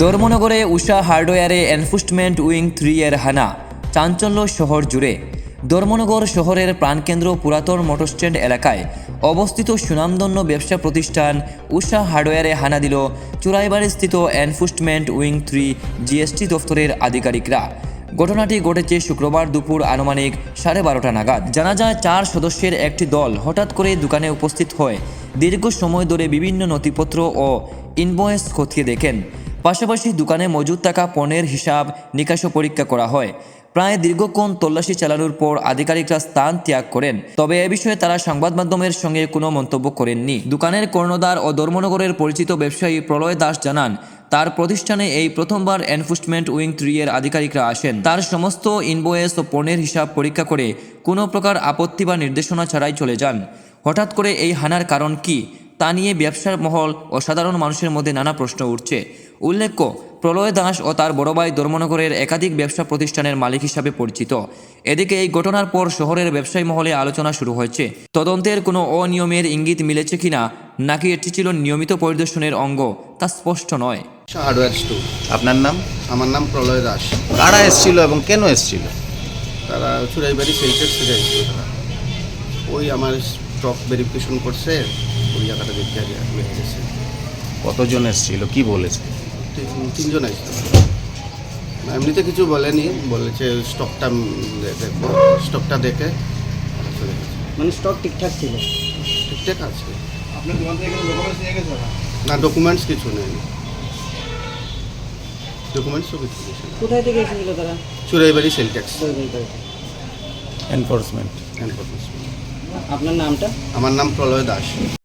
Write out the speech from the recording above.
ধর্মনগরে উষা হার্ডওয়্যারে enforcement wing 3 এর হানা, চাঞ্চল্য শহর জুড়ে। ধর্মনগর শহরের প্রাণকেন্দ্র পুরাতন মোটরস্ট্যান্ড এলাকায় অবস্থিত সুনামধন্য ব্যবসা প্রতিষ্ঠান উষা হার্ডওয়্যারে হানা দিল চুরাইবাড়িস্থিত এনফোর্সমেন্ট উইং 3 জিএসটি দফতরের আধিকারিকরা। ঘটনাটি ঘটেছে শুক্রবার দুপুর আনুমানিক 12:30 নাগাদ। জানা যায় 4 সদস্যের একটি দল হঠাৎ করে দোকানে উপস্থিত হয় দীর্ঘ সময় ধরে বিভিন্ন নথিপত্র ও ইনভয়েস খতিয়ে দেখেন। পাশাপাশি দোকানে মজুদ থাকা পণ্যের হিসাব নিকাশও পরীক্ষা করা হয়। প্রায় দীর্ঘক্ষণ তল্লাশি চালানোর পর আধিকারিকরা স্থান ত্যাগ করেন। তবে এ বিষয়ে তারা সংবাদ মাধ্যমের সঙ্গে কোনো মন্তব্য করেননি। দোকানের কর্ণধার ও ধর্মনগরের পরিচিত ব্যবসায়ী প্রলয় দাস জানান, তার প্রতিষ্ঠানে এই প্রথমবার এনফোর্সমেন্ট উইং 3 এর আধিকারিকরা আসেন। তার সমস্ত ইনভয়েস ও পণ্যের হিসাব পরীক্ষা করে কোনো প্রকার আপত্তি বা নির্দেশনা ছাড়াই চলে যান। হঠাৎ করে এই হানার কারণ কি তা নিয়ে ব্যবসার মহল ও সাধারণ মানুষের মধ্যে নানা প্রশ্ন উঠছে। উল্লেখ্য, প্রলয় দাস ও তার বড় ভাই ধর্মনগরের একাধিক ব্যবসা প্রতিষ্ঠানের মালিক হিসাবে পরিচিত। এদিকে এই ঘটনার পর শহরের ব্যবসায়ী মহলে আলোচনা শুরু হয়েছে। তদন্তের কোনো অনিয়মের ইঙ্গিত মিলেছে কিনা, নাকি এটি ছিল নিয়মিত পরিদর্শনের অঙ্গ, তা স্পষ্ট নয়। Hardware store. আপনার নাম? আমার নাম প্রলয় দাস। কারা এসেছিল এবং কেন এসেছিল? তারা চুরাইবাড়ি সেন্টার থেকে এসেছিল। তারা ওই আমার স্টক ভেরিফিকেশন করছে, ওই জায়গাটা দেখতে গেছে। কতজন এসেছিল, কি বলেছে? তিনজন এসেছিল। এমনিতে কিছু বলেনি, বলেছে স্টকটা দেখবো, স্টকটা দেখে চলে গেছে। মানে স্টক ঠিকঠাক ছিল? ঠিকঠাক আছে। আপনার দোকান থেকে কোনো ডকুমেন্টস নিয়ে গেছে না? না, ডকুমেন্টস কিছু নেই। ডকুমেন্টসও কিছু নেই। কোথায় থেকে এসেছিল তারা? Churaibari sell tax. এনফোর্সমেন্ট। আপনার নামটা? আমার নাম প্রলয় দাস।